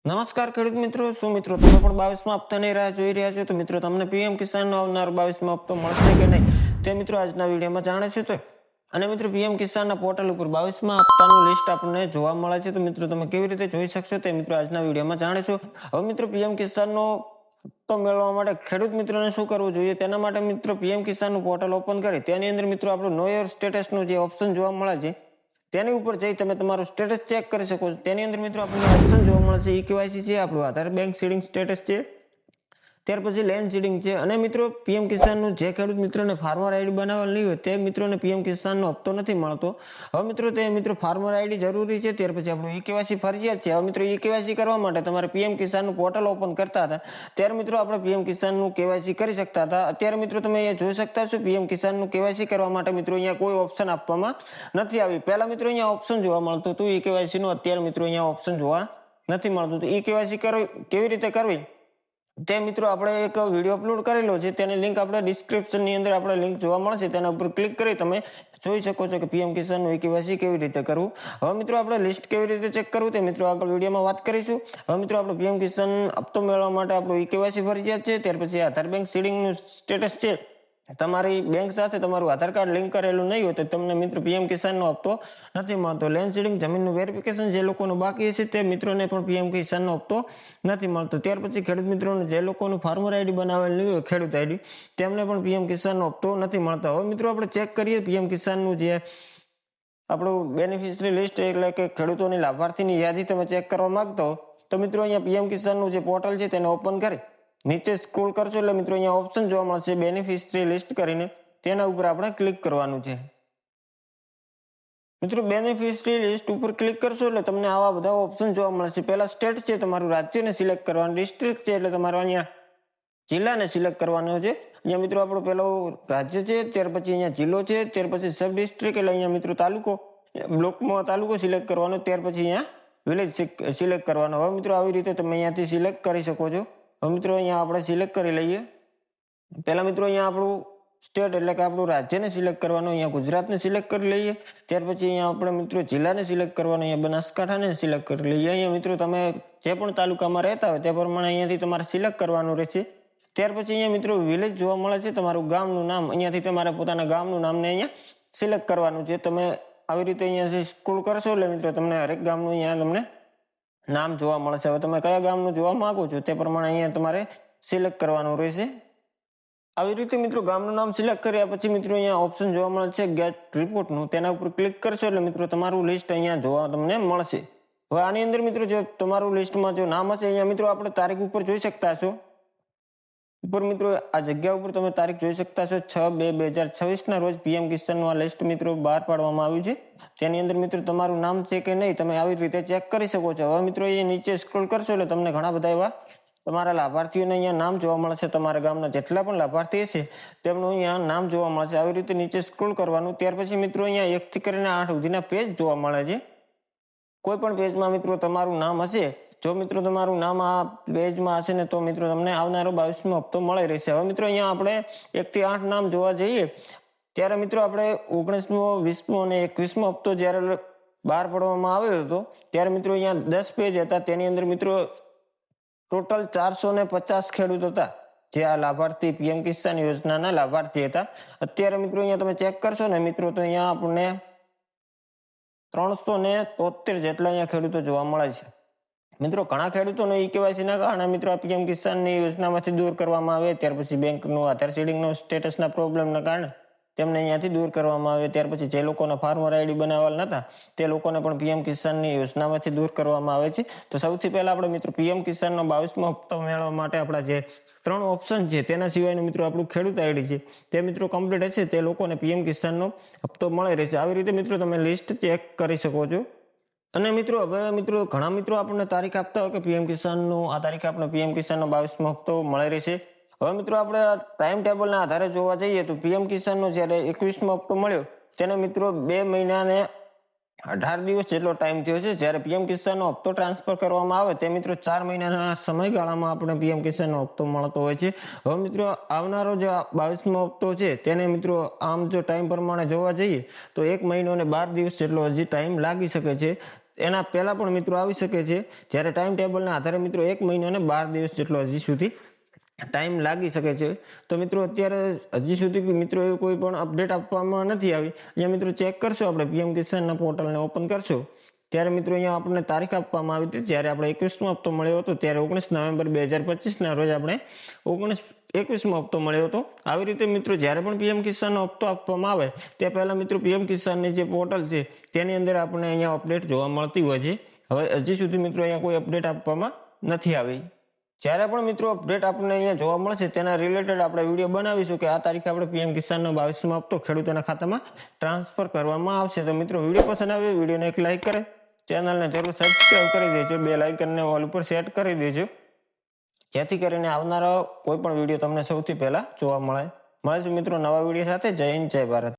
નમસ્કાર ખેડૂત મિત્રો, શું મિત્રો તમે પણ 22મા હપ્તાની રાહ જોઈ રહ્યા છો? તો મિત્રો તમને પીએમ કિસાનનો આવનાર 22મો હપ્તો મળશે કે નહીં તે મિત્રો આજના વિડીયોમાં જાણીશું. તો અને મિત્રો પીએમ કિસાનના પોર્ટલ ઉપર 22મા હપ્તાનું લિસ્ટ આપણને જોવા મળે છે. તો મિત્રો તમે કેવી રીતે જોઈ શકશો તે મિત્રો આજના વિડીયોમાં જાણીશું. હવે મિત્રો પીએમ કિસાનનો હપ્તો મેળવવા માટે ખેડૂત મિત્રોને શું કરવું જોઈએ તેના માટે મિત્રો પીએમ કિસાનનું પોર્ટલ ઓપન કરી તેની અંદર મિત્રો આપણું નો યોર સ્ટેટસનું જે ઓપ્શન જોવા મળે છે તેની ઉપર જઈ તમે તમારું સ્ટેટસ ચેક કરી શકો છો. તેની અંદર મિત્રો આપણને ઓપ્શન જોવા મળશે ઈ કેવાયસી છે, આપણું આધાર બેંક સીડિંગ સ્ટેટસ છે, ત્યાર પછી લેન્ડ સીડિંગ છે. અને મિત્રો પીએમ કિસાનનું જે ખેડૂત મિત્રોને ફાર્મર આઈડી બનાવેલ નહીં હોય તે મિત્રોને પીએમ કિસાનનો હપ્તો નથી મળતો. હવે મિત્રો તે મિત્રો ફાર્મર આઈડી જરૂરી છે, ત્યાર પછી આપણું ઈ કેવાયસી ફરજિયાત છે. હવે મિત્રો ઈ કેવાયસી કરવા માટે તમારે પીએમ કિસાનનું પોર્ટલ ઓપન કરતા હતા ત્યારે મિત્રો આપણે પીએમ કિસાનનું કેવાયસી કરી શકતા હતા. અત્યારે મિત્રો તમે અહીંયા જોઈ શકતા છો પીએમ કિસાનનું કેવાયસી કરવા માટે મિત્રો અહીંયા કોઈ ઓપ્શન આપવામાં નથી આવી. પહેલા મિત્રો અહીંયા ઓપ્શન જોવા મળતું હતું ઈ કેવાયસીનું, અત્યારે મિત્રો અહીંયા ઓપ્શન જોવા નથી મળતું. તો ઈ કેવાયસી કેવી રીતે કરવી તે મિત્રો આપણે એક વિડીયો અપલોડ કરેલો છે, તેની લિંક આપણે ડિસ્ક્રિપ્શનની અંદર આપણે લિંક જોવા મળશે, તેના ઉપર ક્લિક કરી તમે જોઈ શકો છો કે પીએમ કિસાનનું કેવાયસી કેવી રીતે કરવું. હવે મિત્રો આપણે લિસ્ટ કેવી રીતે ચેક કરવું તે મિત્રો આગળ વિડીયોમાં વાત કરીશું. હવે મિત્રો આપણે પીએમ કિસાન હપ્તો મેળવવા માટે આપણું કેવાયસી ફરજિયાત છે, ત્યાર પછી આધાર બેંક સીડિંગનું સ્ટેટસ છે. તમારી બેંક સાથે તમારું આધાર કાર્ડ લિંક કરેલું નહીં હોય તો તમને મિત્રો પીએમ કિસાનનો હપ્તો નથી મળતો. લેન્ડ સીડિંગ જમીનનું વેરિફિકેશન જે લોકોનું બાકી છે તે મિત્રોને પણ પીએમ કિસાનનો હપ્તો નથી મળતો. ત્યાર પછી ખેડૂત મિત્રોને જે લોકોનું ફાર્મર આઈડી બનાવેલ નહીં હોય ખેડૂત આઈડી તેમને પણ પીએમ કિસાનનો હપ્તો નથી મળતો. હવે મિત્રો આપણે ચેક કરીએ પીએમ કિસાનનું જે આપણું બેનિફિશરી લિસ્ટ એટલે કે ખેડૂતોની લાભાર્થીની યાદી તમે ચેક કરવા માંગતા હો તો મિત્રો અહીંયા પીએમ કિસાનનું જે પોર્ટલ છે તેને ઓપન કરી નીચે સ્ક્રોલ કરશો એટલે મિત્રો અહીંયા ઓપ્શન જોવા મળશે બેનિફિશરી લિસ્ટ કરીને, તેના ઉપર આપણે ક્લિક કરવાનું છે. મિત્રો બેનિફિશરી લિસ્ટ ઉપર ક્લિક કરશો એટલે તમને આવા બધા ઓપ્શન જોવા મળશે. પહેલા સ્ટેટ છે, તમારું રાજ્યને સિલેક્ટ કરવાનું, ડિસ્ટ્રિક્ટ છે એટલે તમારો અહીંયા જિલ્લાને સિલેક્ટ કરવાનો છે. અહીંયા મિત્રો આપણું પેલું રાજ્ય છે, ત્યાર પછી અહીંયા જિલ્લો છે, ત્યાર પછી સબ ડિસ્ટ્રિક્ટ એટલે અહીંયા મિત્રો તાલુકો, બ્લોકમાં તાલુકો સિલેક્ટ કરવાનો, ત્યાર પછી અહીંયા વિલેજ સિલેક્ટ કરવાનો. હવે મિત્રો આવી રીતે તમે અહીંયાથી સિલેક્ટ કરી શકો છો. હવે મિત્રો અહીંયા આપણે સિલેક્ટ કરી લઈએ. પહેલા મિત્રો અહીંયા આપણું સ્ટેટ એટલે કે આપણું રાજ્યને સિલેક્ટ કરવાનું, અહીંયા ગુજરાતને સિલેક્ટ કરી લઈએ. ત્યાર પછી અહીંયા આપણે મિત્રો જિલ્લાને સિલેક્ટ કરવાનું, અહીંયા બનાસકાંઠાને સિલેક્ટ કરી લઈએ. અહીંયા મિત્રો તમે જે પણ તાલુકામાં રહેતા હોય તે પ્રમાણે અહીંયાથી તમારે સિલેક્ટ કરવાનું રહેશે. ત્યાર પછી અહીંયા મિત્રો વિલેજ જોવા મળે છે, તમારું ગામનું નામ, અહીંયાથી તમારે પોતાના ગામનું નામને અહીંયા સિલેક્ટ કરવાનું છે. તમે આવી રીતે અહીંયાથી સ્ક્રોલ કરશો એટલે મિત્રો તમને હરેક ગામનું અહીંયા તમને નામ જોવા મળશે. હવે તમે કયા ગામનું જોવા માંગો છો તે પ્રમાણે અહીંયા તમારે સિલેક્ટ કરવાનું રહેશે. આવી રીતે મિત્રો ગામનું નામ સિલેક્ટ કર્યા પછી મિત્રો અહીંયા ઓપ્શન જોવા મળે છે ગેટ રિપોર્ટનું, તેના ઉપર ક્લિક કરશો એટલે મિત્રો તમારું લિસ્ટ અહીંયા જોવા તમને મળશે. હવે આની અંદર મિત્રો જો તમારું લિસ્ટમાં જો નામ હશે અહીંયા મિત્રો આપણે તારીખ ઉપર જોઈ શકતા છો. ઉપર મિત્રો આ જગ્યા ઉપર તમે તારીખ જોઈ શકતા છો 6/2/2026 ના રોજ પીએમ કિસાનનું આ લિસ્ટ મિત્રો બહાર પાડવામાં આવ્યું છે. તેની અંદર મિત્રો તમારું નામ છે કે નહીં તમે આવી રીતે ચેક કરી શકો છો. હવે મિત્રો એ નીચે સ્ક્રોલ કરશો એટલે તમને ઘણા બધા એવા તમારા લાભાર્થીઓને અહીંયા નામ જોવા મળશે. તમારા ગામના જેટલા પણ લાભાર્થી હશે તેમનું અહીંયા નામ જોવા મળશે. આવી રીતે નીચે સ્ક્રોલ કરવાનું. ત્યાર પછી મિત્રો અહીંયા 1 થી કરીને 8 સુધીના પેજ જોવા મળે છે. કોઈ પણ પેજમાં મિત્રો તમારું નામ હશે, જો મિત્રો તમારું નામ આ પેજમાં હશે ને તો મિત્રો તમને આવનારો 22મો હપ્તો મળી રહેશે. હવે મિત્રો અહીંયા આપણે 1 થી 8 નામ જોવા જઈએ ત્યારે મિત્રો આપણે 19મો, 20મો અને 21મો હપ્તો જ્યારે બહાર પાડવામાં આવ્યો હતો ત્યારે મિત્રો અહીંયા 10 પેજ હતા. તેની અંદર મિત્રો ટોટલ 450 ખેડૂત હતા જે આ લાભાર્થી પીએમ કિસાન યોજનાના લાભાર્થી હતા. અત્યારે મિત્રો અહીંયા તમે ચેક કરશો ને મિત્રો તો અહીંયા આપણને 373 જેટલા અહીંયા ખેડૂતો જોવા મળે છે. મિત્રો ઘણા ખેડૂતોને ઈ કેવાયસીના કારણે મિત્રો આ પીએમ કિસાનની યોજનામાંથી દૂર કરવામાં આવે, ત્યાર પછી બેંકનું આધાર સીડિંગનો સ્ટેટસના પ્રોબ્લેમના કારણે તેમને અહીંયાથી દૂર કરવામાં આવે. ત્યાર પછી જે લોકોના ફાર્મર આઈડી બનાવેલ નતા તે લોકોને પણ પીએમ કિસાનની યોજનામાંથી દૂર કરવામાં આવે છે. તો સૌથી પહેલા આપણે મિત્રો પીએમ કિસાનનો 22મો હપ્તો મેળવવા માટે આપણા જે 3 ઓપ્શન છે તેના સિવાયનું મિત્રો આપણું ખેડૂત આઈડી છે તે મિત્રો કમ્પ્લીટ હશે તે લોકોને પીએમ કિસાનનો હપ્તો મળી રહેશે. આવી રીતે મિત્રો તમે લિસ્ટ ચેક કરી શકો છો. અને મિત્રો હવે મિત્રો ઘણા મિત્રો આપણને તારીખ આપતા હોય કે પીએમ કિસાનનું આ તારીખે આપણે પીએમ કિસાનનો 22મો હપ્તો મળી રહેશે. હવે મિત્રો આપણે ટાઈમ ટેબલના આધારે જોવા જઈએ તો પીએમ કિસાનનો જ્યારે 21મો હપ્તો મળ્યો તેને મિત્રો 2 મહિના ને 18 દિવસ જેટલો ટાઈમ થયો છે. જ્યારે પીએમ કિસાનનો હપ્તો ટ્રાન્સફર કરવામાં આવે તે મિત્રો 4 મહિનાના સમયગાળામાં આપણે પીએમ કિસાનનો હપ્તો મળતો હોય છે. હવે મિત્રો આવનારો જે 22મો હપ્તો છે તેને મિત્રો આમ જો ટાઈમ પ્રમાણે જોવા જઈએ તો 1 મહિનો અને 12 દિવસ જેટલો હજી ટાઈમ લાગી શકે છે. એના પહેલા પણ મિત્રો આવી શકે છે, જ્યારે ટાઈમ ટેબલના આધારે મિત્રો 1 મહિનો અને 12 દિવસ જેટલો હજી સુધી ટાઈમ લાગી શકે છે. તો મિત્રો અત્યારે હજી સુધી મિત્રો એવી કોઈ પણ અપડેટ આપવામાં નથી આવી. અહીંયા મિત્રો ચેક કરશો, આપણે પીએમ કિસાનના પોર્ટલને ઓપન કરશો ત્યારે મિત્રો અહીંયા આપણને તારીખ આપવામાં આવી હતી, જ્યારે આપણે 21મો હપ્તો મળ્યો હતો ત્યારે 19 નવેમ્બર 2025ના રોજ આપણે 21મો હપ્તો મળ્યો હતો. આવી રીતે મિત્રો જ્યારે પણ પીએમ કિસાનનો હપ્તો આપવામાં આવે તે પહેલા મિત્રો પીએમ કિસાનની જે પોર્ટલ છે તેની અંદર આપણને અહીંયા અપડેટ જોવા મળતી હોય છે. હવે હજી સુધી મિત્રો અહીંયા કોઈ અપડેટ આપવામાં નથી આવી. જ્યારે પણ મિત્રો અપડેટ આપણને અહીંયા જોવા મળશે તેના રિલેટેડ આપણે વિડીયો બનાવીશું કે આ તારીખે આપણે પીએમ કિસાનનો 22મો હપ્તો ખેડૂતોના ખાતામાં ટ્રાન્સફર કરવામાં આવશે. તો મિત્રો વિડીયો પસંદ આવે વિડીયોને એક લાઈક કરે, ચેનલને જરૂર સબસ્ક્રાઈબ કરી દેજો, બેલ આઇકનને ઓલ ઉપર સેટ કરી દેજો, જેથી કરીને આવનારા કોઈ પણ વિડીયો તમને સૌથી પહેલા જોવા મળે. મળીશું મિત્રો નવા વિડીયો સાથે. જય હિન્દ, જય ભારત.